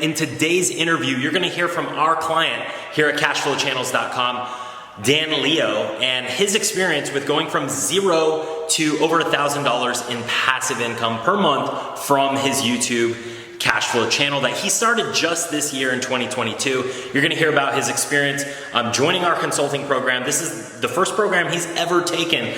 In today's interview, you're going to hear from our client here at cashflowchannels.com, Dan Liao, and his experience with going from zero to over $1,000 in passive income per month from his YouTube Cashflow channel that he started just this year in 2022. You're going to hear about his experience joining our consulting program. This is the first program he's ever taken.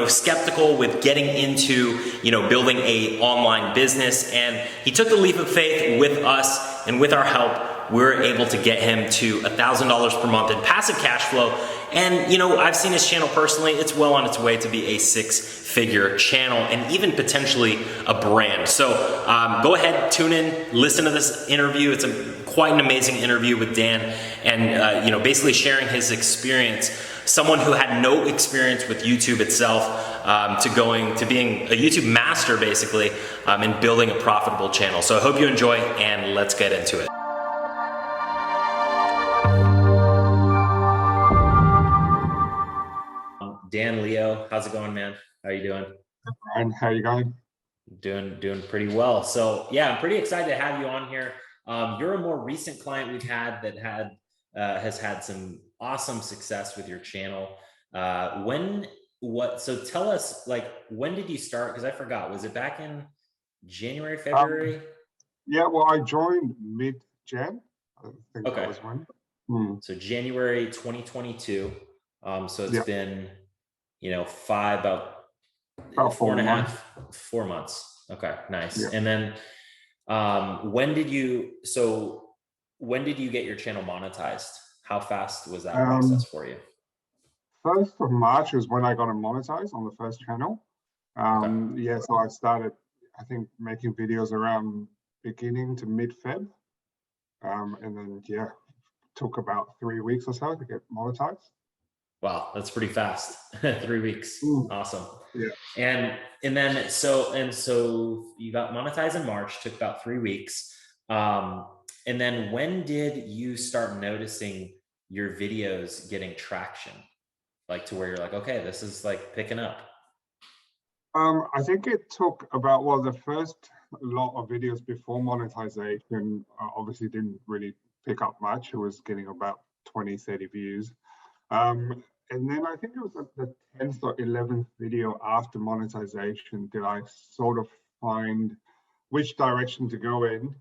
Skeptical with getting into, building a online business, and he took the leap of faith with us, and with our help, we're able to get him to $1,000 per month in passive cash flow. And I've seen his channel personally. It's well on its way to be a six-figure channel and even potentially a brand. So go ahead, tune in, listen to this interview. It's quite an amazing interview with Dan, and basically sharing his experience. Someone who had no experience with YouTube itself, to being a YouTube master basically, and building a profitable channel. So I hope you enjoy, and let's get into it. Dan Liao, how's it going, man? How are you doing? Ryan, how are you going? Doing pretty well. So yeah, I'm pretty excited to have you on here. You're a more recent client we've had that has had some awesome success with your channel. So tell us, when did you start? Because I forgot. Was it back in January, February? Yeah, well, I joined mid-Jan. I think Okay. that was when. So January 2022. So it's been, about 4 months. Okay, nice. Yeah. And then when did you get your channel monetized? How fast was that process for you? 1st of March was when I got it monetized on the first channel. Okay. Yeah, so I started, I think, making videos around beginning to mid-Feb. And then, took about 3 weeks or so to get monetized. Wow, that's pretty fast. 3 weeks. Awesome. Yeah. And then so you got monetized in March, took about 3 weeks. And then when did you start noticing your videos getting traction? To where you're like, okay, this is picking up. I think it took about, the first lot of videos before monetization obviously didn't really pick up much. It was getting about 20, 30 views. And then I think it was the 10th or 11th video after monetization did I sort of find which direction to go in,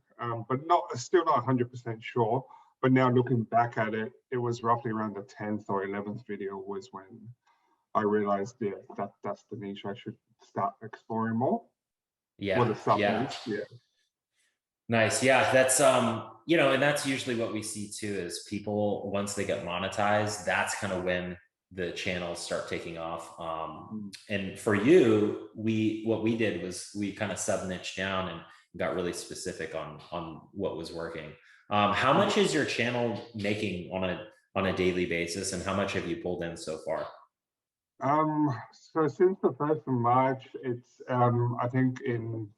but still not 100% sure. But now looking back at it, it was roughly around the 10th or 11th video was when I realized, that's the niche I should start exploring more. Yeah. Yeah. Nice. Yeah, that's and that's usually what we see too, is people, once they get monetized, that's kind of when the channels start taking off. And for you, what we did was we kind of sub-niched down and got really specific on what was working. How much is your channel making on a daily basis, and how much have you pulled in so far? So since the 1st of March, it's I think in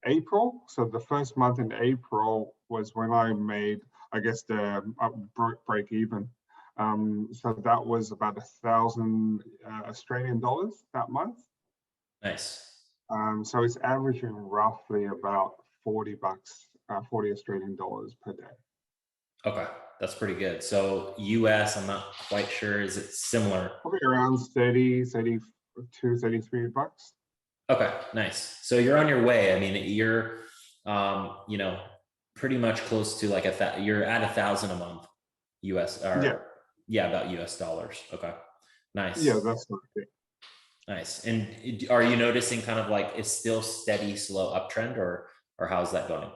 April. So the first month in April was when I made, I guess, the break even. So that was about 1,000 Australian dollars that month. Nice. So it's averaging roughly about $40, 40 Australian dollars per day. Okay, that's pretty good. So US, I'm not quite sure. Is it similar? Probably around 30, 32, 33 bucks. Okay, nice. So you're on your way. I mean, you're, pretty much close to you're at 1,000 a month US, or about US dollars. Okay, nice. Yeah, that's right. Nice. And are you noticing kind of it's still steady, slow uptrend, or how's that going?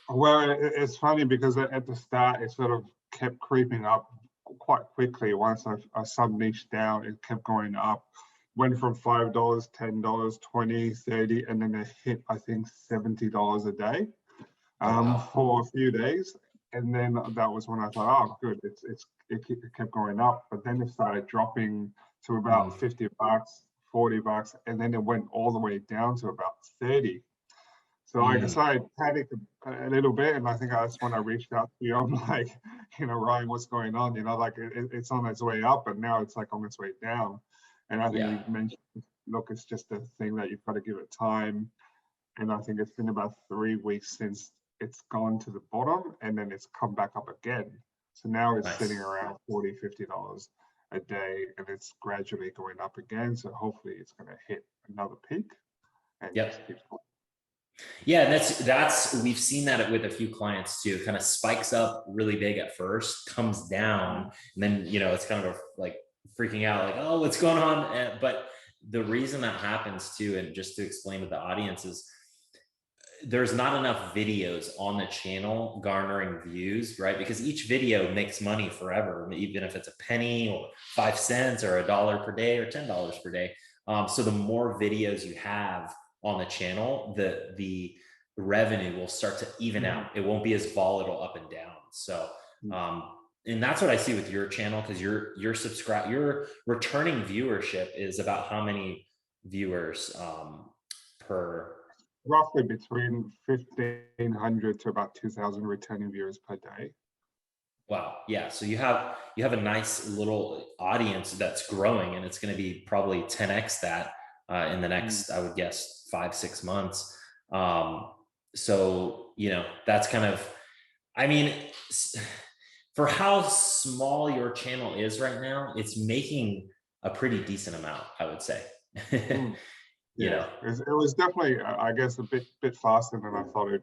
Well, it's funny because at the start, it sort of kept creeping up quite quickly. Once I sub-niched down, it kept going up. Went from $5, $10, $20, $30, and then it hit, I think, $70 a day for a few days. And then that was when I thought, oh, good, it kept going up. But then it started dropping to about $50, $40, and then it went all the way down to about 30. So I decided I panicked a little bit, and I think that's when I reached out to you. I'm like, Ryan, what's going on? It's on its way up, but now it's on its way down. And I think you mentioned, look, it's just a thing that you've got to give it time. And I think it's been about 3 weeks since it's gone to the bottom and then it's come back up again. So now it's Nice. sitting around $40-50 a day, and it's gradually going up again. So hopefully it's going to hit another peak and just keep going. Yeah, and that's we've seen that with a few clients too. It kind of spikes up really big at first, comes down, and then it's kind of like freaking out, like, oh, what's going on? But the reason that happens too, and just to explain to the audience, is there's not enough videos on the channel garnering views, right? Because each video makes money forever, even if it's a penny or 5 cents or $1 per day or $10 per day. So the more videos you have on the channel, the revenue will start to even out. It won't be as volatile up and down. So, and that's what I see with your channel, because your returning viewership is about how many viewers per? Roughly between 1,500 to about 2,000 returning viewers per day. Wow. Yeah. So you have a nice little audience that's growing, and it's going to be probably 10x that in the next, I would guess, 5-6 months. So, that's kind of, I mean, for how small your channel is right now, it's making a pretty decent amount, I would say. Yeah, it was definitely, I guess, a bit faster than I thought it.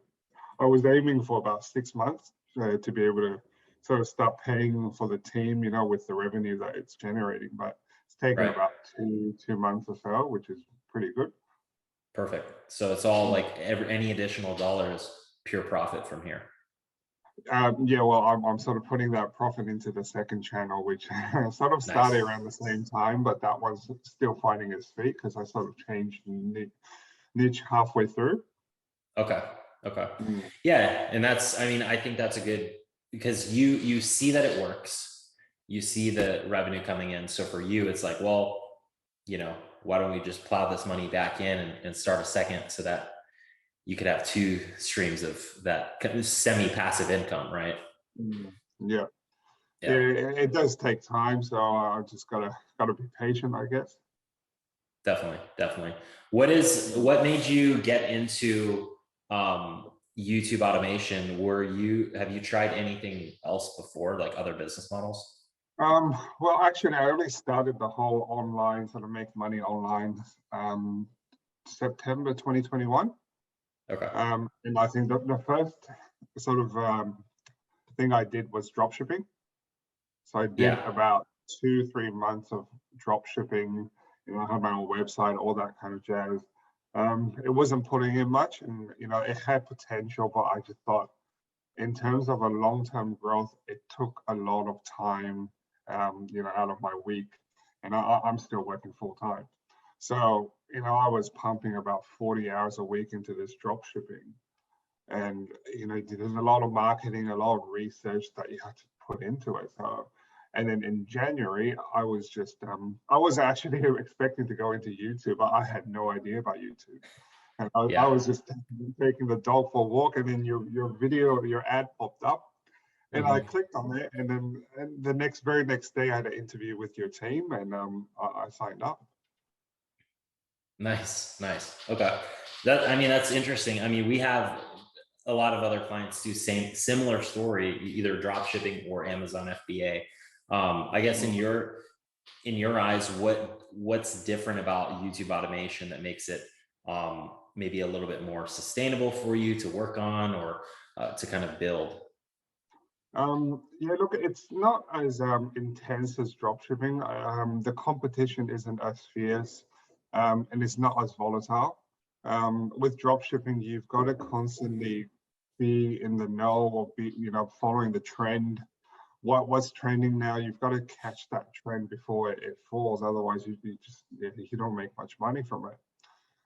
I was aiming for about 6 months to be able to sort of start paying for the team, with the revenue that it's generating. But it's taken about two months or so, which is pretty good. Perfect. So it's all like any additional dollar is pure profit from here. Yeah, well, I'm sort of putting that profit into the second channel, which sort of started around the same time, but that was still finding its feet because I sort of changed niche halfway through. Okay. Yeah, and I think that's a good, because you see that it works, you see the revenue coming in. So for you, it's like, well, why don't we just plow this money back in and start a second, so that you could have 2 streams of that kind of semi-passive income, right? Yeah. It does take time, so I just gotta be patient, I guess. Definitely. What made you get into YouTube automation? Have you tried anything else before, like other business models? Well, actually, I only started the whole online sort of make money online September 2021. Okay. And I think the first sort of thing I did was drop shipping. So I did about 2-3 months of drop shipping. I had my own website, all that kind of jazz. It wasn't putting in much, and it had potential, but I just thought, in terms of a long-term growth, it took a lot of time, out of my week, and I'm still working full time. So, I was pumping about 40 hours a week into this drop shipping. And, there's a lot of marketing, a lot of research that you have to put into it. So, and then in January, I was just, I was actually expecting to go into YouTube, but I had no idea about YouTube. And I was just taking the dog for a walk, and then your ad popped up. And I clicked on it, and then the very next day I had an interview with your team, and I signed up. Nice. Okay. That's interesting. We have a lot of other clients do similar story, either drop shipping or Amazon FBA. I guess in your eyes, what's different about YouTube automation that makes it maybe a little bit more sustainable for you to work on, or to kind of build? Yeah, look, it's not as intense as dropshipping. The competition isn't as fierce, and it's not as volatile. With dropshipping, you've got to constantly be in the know, or be, following the trend. What's trending now? You've got to catch that trend before it falls. Otherwise, you don't make much money from it.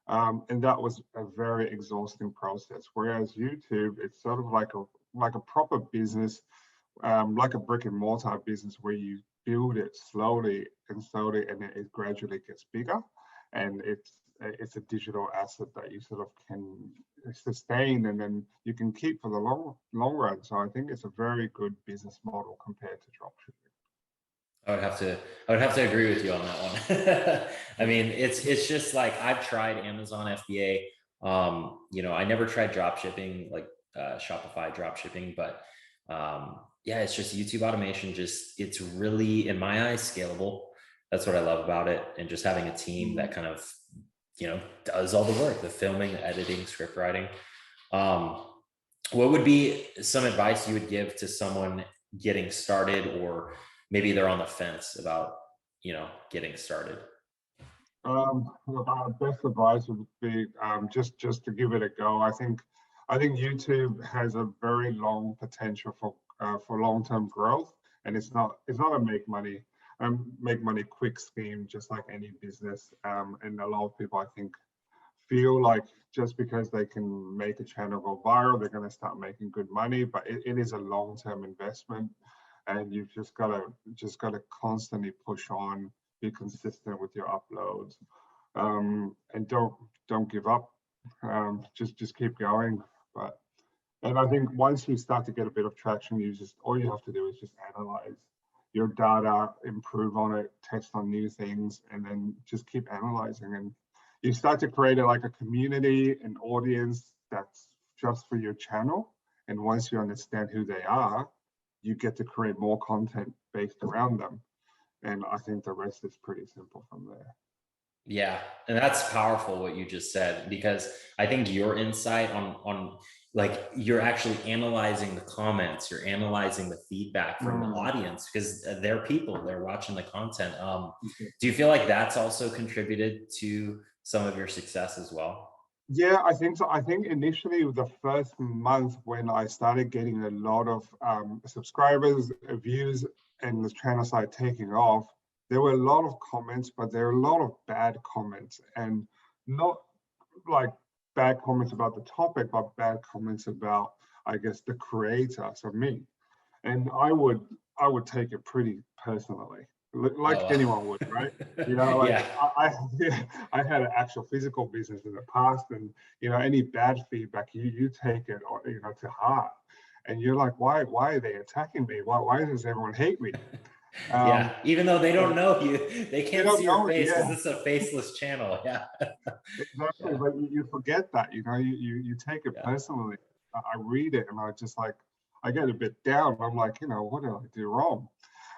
And that was a very exhausting process. Whereas YouTube, it's sort of like a proper business, like a brick and mortar business, where you build it slowly, and it gradually gets bigger. And it's a digital asset that you sort of can sustain, and then you can keep for the long run. So I think it's a very good business model compared to dropshipping. I would have to agree with you on that one. It's just like, I've tried Amazon FBA. I never tried drop shipping. Like, Shopify drop shipping, but yeah, it's just YouTube automation. It's really, in my eyes, scalable. That's what I love about it. And just having a team that kind of, does all the work, the filming, the editing, script writing. What would be some advice you would give to someone getting started, or maybe they're on the fence about, getting started? My best advice would be just to give it a go. I think YouTube has a very long potential for long-term growth, and it's not a make money quick scheme, just like any business. And a lot of people, I think, feel like just because they can make a channel go viral, they're going to start making good money. But it is a long-term investment, and you've just got to constantly push on, be consistent with your uploads, and don't give up. Just keep going. And I think once you start to get a bit of traction, all you have to do is just analyze your data, improve on it, test on new things, and then just keep analyzing. And you start to create a community, an audience that's just for your channel. And once you understand who they are, you get to create more content based around them. And I think the rest is pretty simple from there. Yeah, and that's powerful what you just said, because I think your insight on like, you're actually analyzing the comments, you're analyzing the feedback from the audience, because they're people, they're watching the content. Do you feel like that's also contributed to some of your success as well? Yeah, I think so. I think initially the first month when I started getting a lot of subscribers, views, and the channel started taking off, there were a lot of comments, but there were a lot of bad comments, and not like bad comments about the topic, but bad comments about, I guess, the creator, so me. And I would take it pretty personally, like anyone would, right? Yeah. I had an actual physical business in the past, and any bad feedback, you take it, to heart, and you're like, why are they attacking me? Why does everyone hate me? Yeah, even though they don't know you, they can't see your face because yeah. it's a faceless channel. Yeah. Exactly, Yeah. but you forget that, you take it Yeah. personally. I read it and I get a bit down. I'm like, what did I do wrong?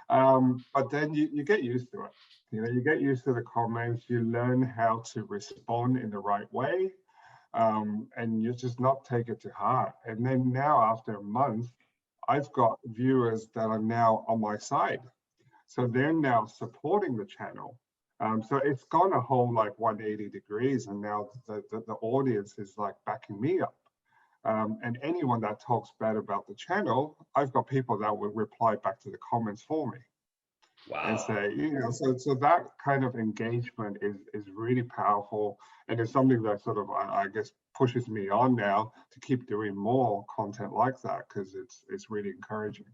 But then you get used to it. You get used to the comments, you learn how to respond in the right way, and you just not take it to heart. And then now, after a month, I've got viewers that are now on my side. So they're now supporting the channel. So it's gone a whole 180 degrees, and now the audience is backing me up. And anyone that talks bad about the channel, I've got people that will reply back to the comments for me. Wow. And say, so that kind of engagement is really powerful, and it's something that sort of, I guess, pushes me on now to keep doing more content like that, because it's really encouraging.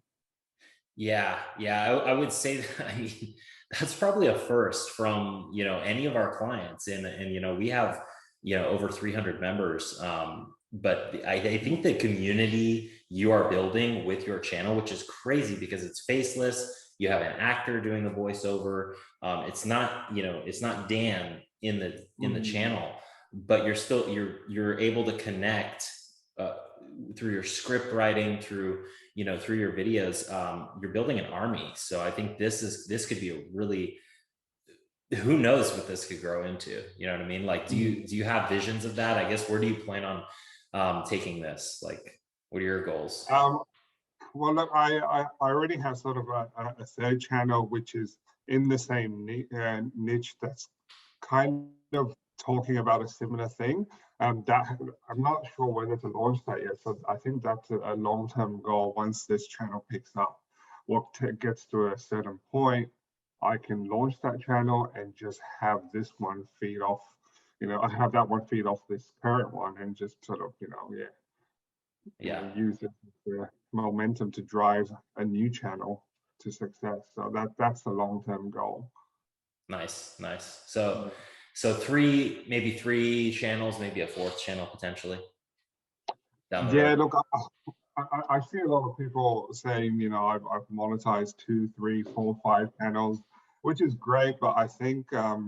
Yeah, I would say that, I mean, that's probably a first from, any of our clients, and we have, over 300 members. But I think the community you are building with your channel, which is crazy because it's faceless, you have an actor doing the voiceover. It's not, it's not Dan in the channel, but you're able to connect through your script writing, through your videos. You're building an army. So I think this could be a really, who knows what this could grow into, you know what I mean? Like, do you have visions of that? I guess, where do you plan on taking this? Like, what are your goals? Well, look, I already have sort of a third channel, which is in the same niche, that's kind of talking about a similar thing. That I'm not sure whether to launch that yet. So I think that's a long-term goal. Once this channel picks up, gets to a certain point, I can launch that channel and just have this one feed off. I have that one feed off this current one, and just sort of, use it as momentum to drive a new channel to success. So that's the long-term goal. Nice. So maybe three channels, maybe a fourth channel potentially down the road. Look, I see a lot of people saying, I've monetized 2, 3, 4, 5 channels, which is great, but I think a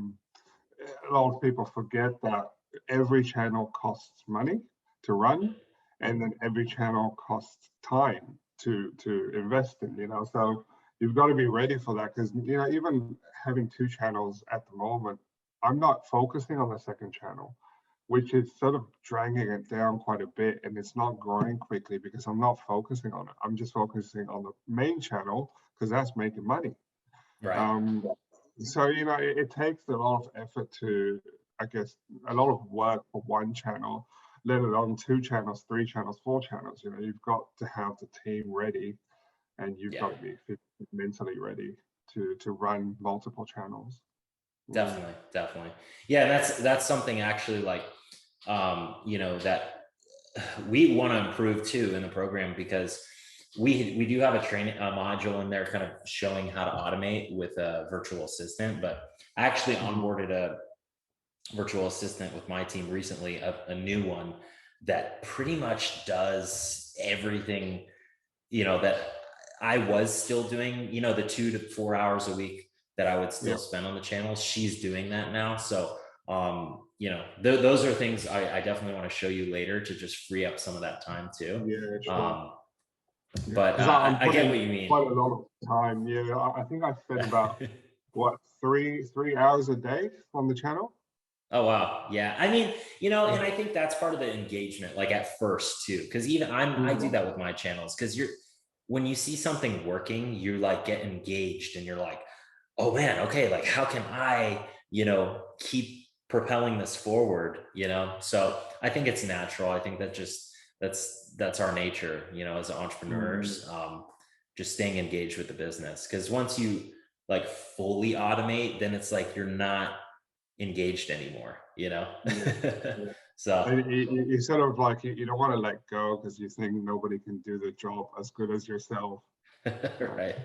lot of people forget that every channel costs money to run, and then every channel costs time to invest in, you know. So you've got to be ready for that, because, you know, even having 2 channels at the moment, I'm not focusing on the second channel, which is sort of dragging it down quite a bit, and it's not growing quickly because I'm not focusing on it. I'm just focusing on the main channel because that's making money. Right. So, you know, it takes a lot of effort to, I guess, a lot of work for one channel, let alone 2 channels, 3 channels, 4 channels. You know, you've got to have the team ready, and you've Yeah. got to be mentally ready to run multiple channels. Definitely. Yeah, that's something actually, like, you know, that we want to improve too in the program, because we do have a training module in there kind of showing how to automate with a virtual assistant. But I actually onboarded a virtual assistant with my team recently, a new one that pretty much does everything, you know, that I was still doing, you know, the 2 to 4 hours a week that I would still spend on the channels. She's doing that now. So, you know, those are things I definitely want to show you later to just free up some of that time too. Yeah, sure. But Because I'm I get putting what you mean. quite a lot of time. Yeah, I think I spend about what, 3 hours a day on the channel. Oh, wow. Yeah. I mean, you know, and I think that's part of the engagement, like at first too, because even I do that with my channels, because when you see something working, you like get engaged and you're like, oh man, okay, like how can I, you know, keep propelling this forward, you know? So I think it's natural. I think that that's our nature, you know, as entrepreneurs, just staying engaged with the business. Because once you like fully automate, then it's like you're not engaged anymore, you know? Yeah. So And you sort of like, you don't want to let go because you think nobody can do the job as good as yourself. right.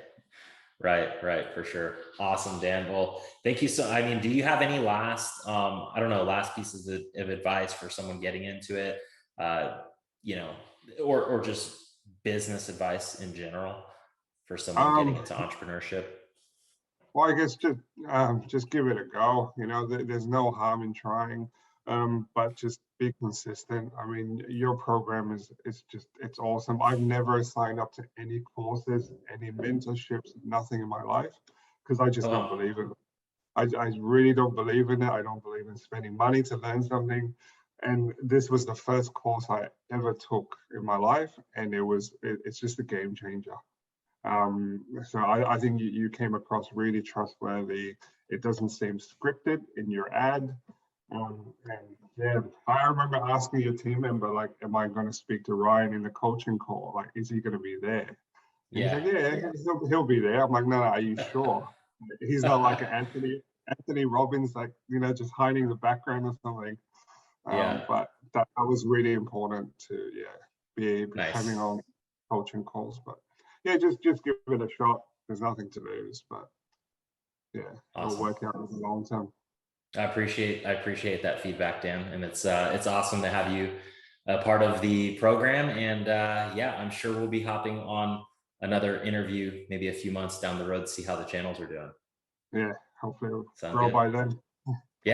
Right, for sure. Awesome, Dan. Well, thank you. So, I mean, do you have any last, I don't know, last pieces of advice for someone getting into it, you know, or just business advice in general for someone getting Um, into entrepreneurship? well, I guess just give it a go. You know, there's no harm in trying, but just be consistent. I mean, your program is just, it's awesome. I've never signed up to any courses, any mentorships, nothing in my life, because I Oh, just don't wow. believe in it. I really don't believe in it. I don't believe in spending money to learn something. And this was the first course I ever took in my life, and it's just a game changer. So I think you came across really trustworthy. It doesn't seem scripted in your ad. And yeah, I remember asking your team member, like, am I going to speak to Ryan in the coaching call? Like, is he going to be there? And he's Yeah. like, yeah, he'll be there. I'm like, no, are you sure? He's not like an Anthony Robbins, like, you know, just hiding the background or something. Yeah. But that was really important to, be having Nice. on coaching calls. But yeah, just give it a shot. There's nothing to lose, but yeah, it'll Awesome. work out in the long term. I appreciate that feedback, Dan. And it's awesome to have you a part of the program. And yeah, I'm sure we'll be hopping on another interview maybe a few months down the road to see how the channels are doing. Yeah, hopefully it'll Sound grow good? by then.